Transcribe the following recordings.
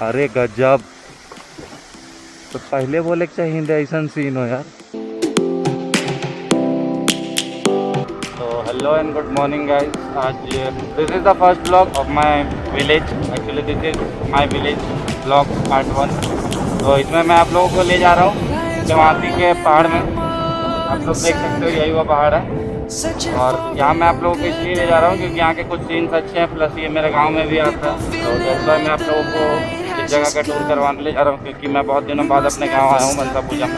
अरे गजब। तो पहले बोले चाहिए ऐसा सीन हो यार। तो hello and good morning guys. आज this is the first blog of my village. Actually this is my village blog part 1। तो इसमें मैं आप लोगों को ले जा रहा हूँ सेवाती के पहाड़ में। आप लोग देख सकते हो यही वो पहाड़ है। और यहाँ मैं आप लोगों को इसलिए ले जा रहा हूँ क्योंकि यहाँ के कुछ सीन्स अच्छे हैं, प्लस ये मेरे गांव में भी आता है। तो जैसा मैं आप लोगों को इस जगह का टूर करवाने ले जा रहा हूँ क्योंकि मैं बहुत दिनों बाद अपने गांव आया हूँ मनसा पूजा में।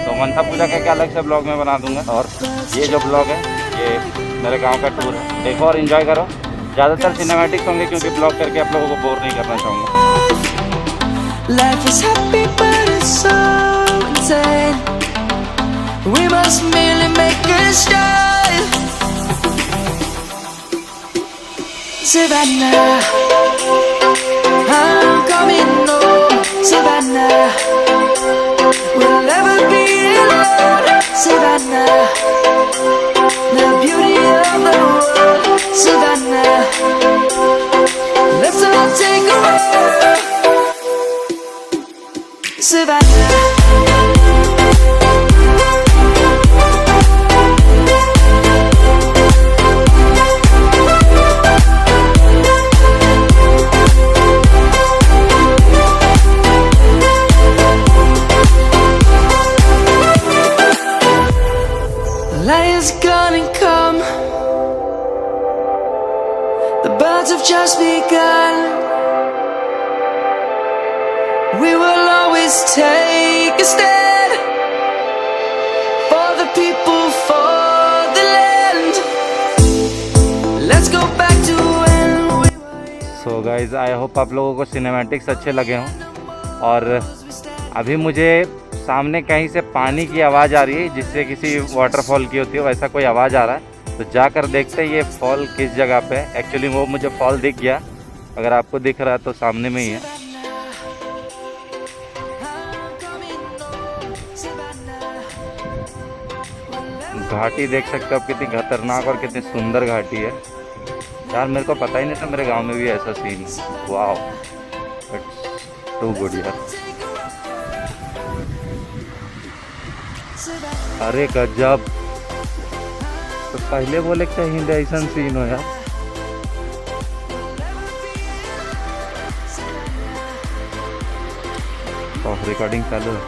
तो मनसा पूजा का क्या अलग से ब्लॉग में बना दूँगा। और ये जो ब्लॉग है ये मेरे गाँव का टूर है। देखो और इन्जॉय करो। ज़्यादातर सिनेमैटिक्स होंगे क्योंकि ब्लॉग करके आप लोगों को बोर नहीं करना चाहूँगा। We must merely make a start. Savannah, I'm coming home. Savannah, we'll never be alone. Savannah, the beauty of the world. Savannah, let's all take a walk. Savannah. Lion's gonna come. The birds have just begun. We will always take a stand for the people, for the land. Let's go back to when we were. So guys I hope आप लोगों को cinematics अच्छे लगे हों। और अभी मुझे सामने कहीं से पानी की आवाज़ आ रही है जिससे किसी वाटरफॉल की होती है, वैसा कोई आवाज़ आ रहा है। तो जाकर देखते हैं ये फॉल किस जगह पे है। एक्चुअली वो मुझे फॉल दिख गया, अगर आपको दिख रहा है तो सामने में ही है। घाटी देख सकते हो आप, कितनी खतरनाक और कितनी सुंदर घाटी है यार। मेरे को पता ही नहीं था मेरे गांव में भी ऐसा सीन। वाओ, इट्स टू गुड यार। अरे गजब। तो पहले बोले चाहिए ऐसा सीन हो यार। तो रिकॉर्डिंग चालू है।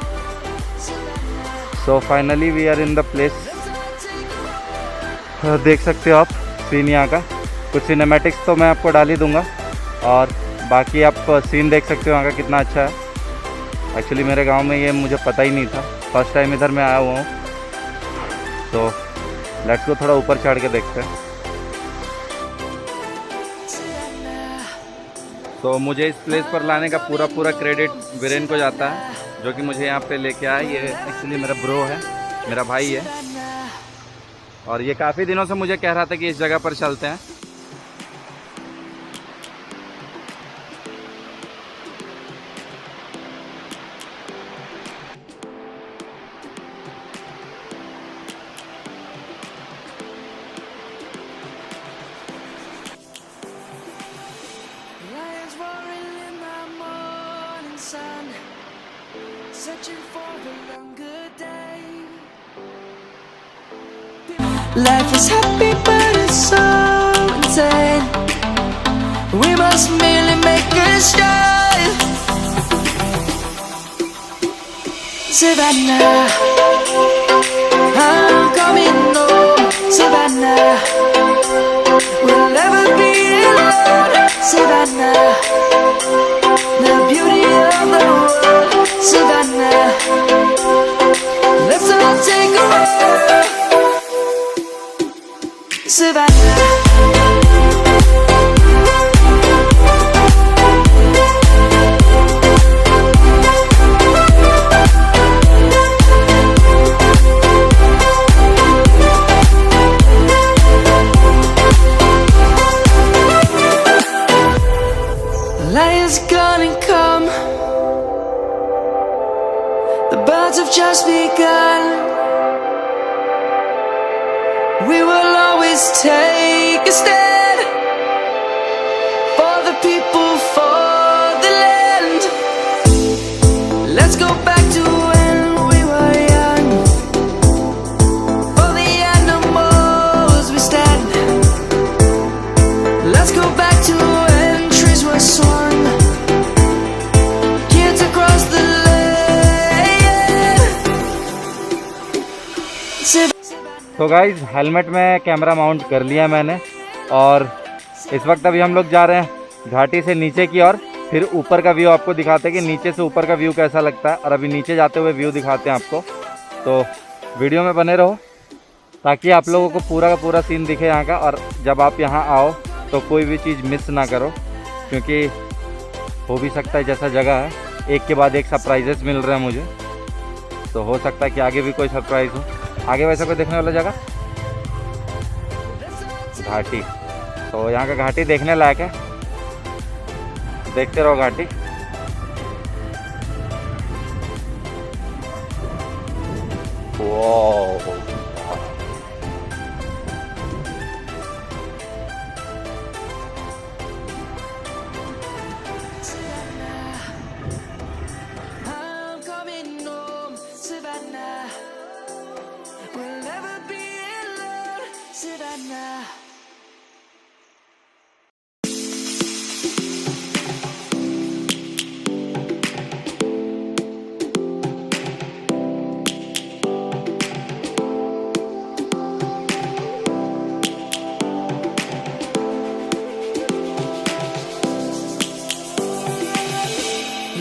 So finally we are in the place. देख सकते हो आप सीन यहाँ का। कुछ सिनेमैटिक्स तो मैं आपको डाल ही दूंगा और बाकी आप सीन देख सकते हो यहाँ का कितना अच्छा है। एक्चुअली मेरे गांव में ये मुझे पता ही नहीं था, फर्स्ट टाइम इधर मैं आया हुआ हूँ। तो लेट्स को थोड़ा ऊपर चढ़ के देखते हैं। तो मुझे इस प्लेस पर लाने का पूरा क्रेडिट वीरेन को जाता है, जो कि मुझे यहाँ पे लेके आया। ये एक्चुअली मेरा ब्रो है, मेरा भाई है। और ये काफ़ी दिनों से मुझे कह रहा था कि इस जगह पर चलते हैं। Searching for the longer day. Life is happy but it's so insane. We must merely make a start. Savannah, I'm coming home. Savannah, we'll never be alone. Savannah, the beauty of the world. Savannah, let's all take a walk. Savannah. Lion's gonna come. The birds have just begun. We will always take a stand for the people, for the land. तो guys helmet में camera mount कर लिया मैंने, और इस वक्त अभी हम लोग जा रहे हैं घाटी से नीचे की ओर। फिर ऊपर का व्यू आपको दिखाते हैं कि नीचे से ऊपर का व्यू कैसा लगता है, और अभी नीचे जाते हुए व्यू दिखाते हैं आपको। तो वीडियो में बने रहो ताकि आप लोगों को पूरा का पूरा सीन दिखे यहाँ का, और जब आप यहाँ आओ तो कोई भी चीज़ मिस ना करो, क्योंकि हो भी सकता है जैसा जगह है एक के बाद एक सरप्राइजेस मिल रहे हैं मुझे, तो हो सकता है कि आगे भी कोई सरप्राइज़ हो। आगे वैसा कोई देखने वाला जगह घाटी, तो यहाँ का घाटी देखने लायक है, देखते रहो घाटी। वाह I'm coming home, Savannah. We'll never be alone, Savannah.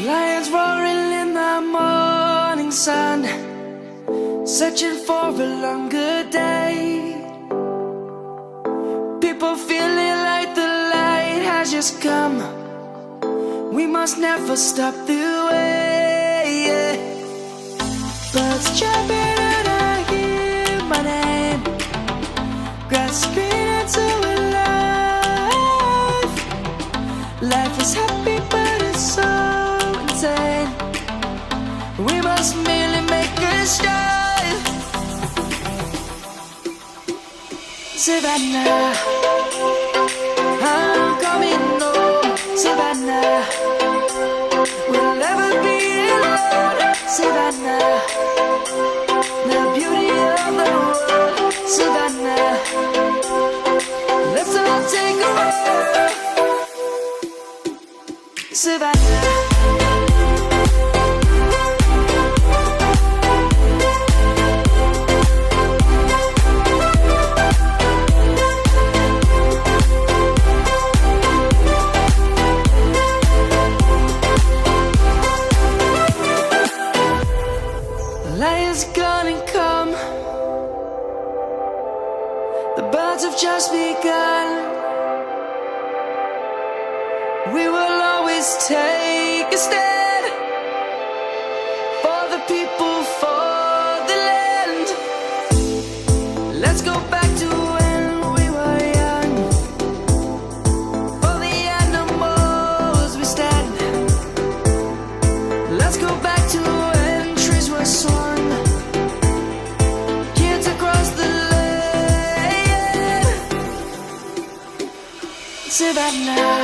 Lions roaring in the morning sun, searching for a longer day. People feeling like the light has just come. We must never stop the way. Birds chirping and I hear my name. Grass green and so alive. Life is happy but it's so insane. We must merely make a start. Savannah, I'm coming home, Savannah. We'll never be alone, Savannah. The beauty of the world, Savannah. Let's all take a walk, Savannah. Lions gonna come. The birds have just begun. We will always take a stand for the people, for the land. Let's go back to when we were young. For the animals we stand. Let's go back to when trees were swung. Kids across the land. Savannah,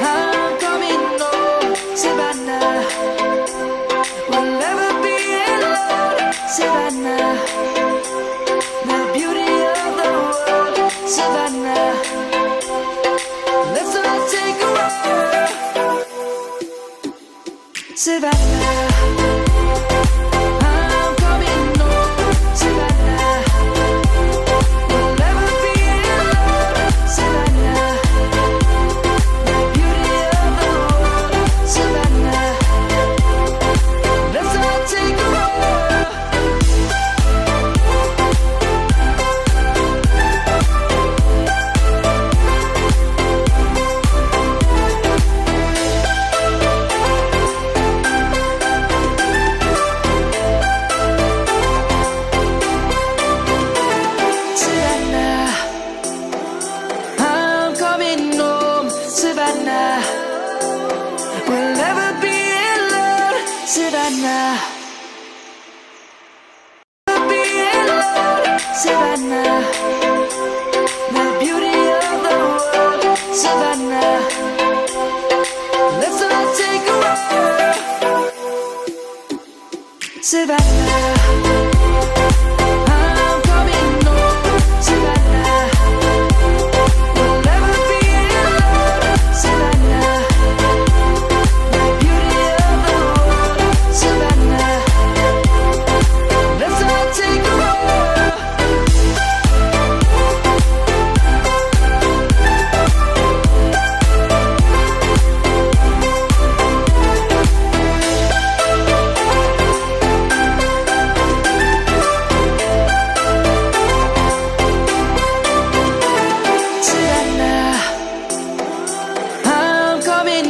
I'm coming home, Savannah. We'll never be alone, Savannah. The beauty of the world, Savannah. Let's all take a walk, Savannah. I'm coming home, Savannah. We'll never be alone, Savannah. The beauty of the world, Savannah. Let's all take a walk. Savannah, I'm coming home, Savannah. We'll never be alone, Savannah. Never be alone, Savannah. The beauty of the world, Savannah. Let's all take a walk, Savannah.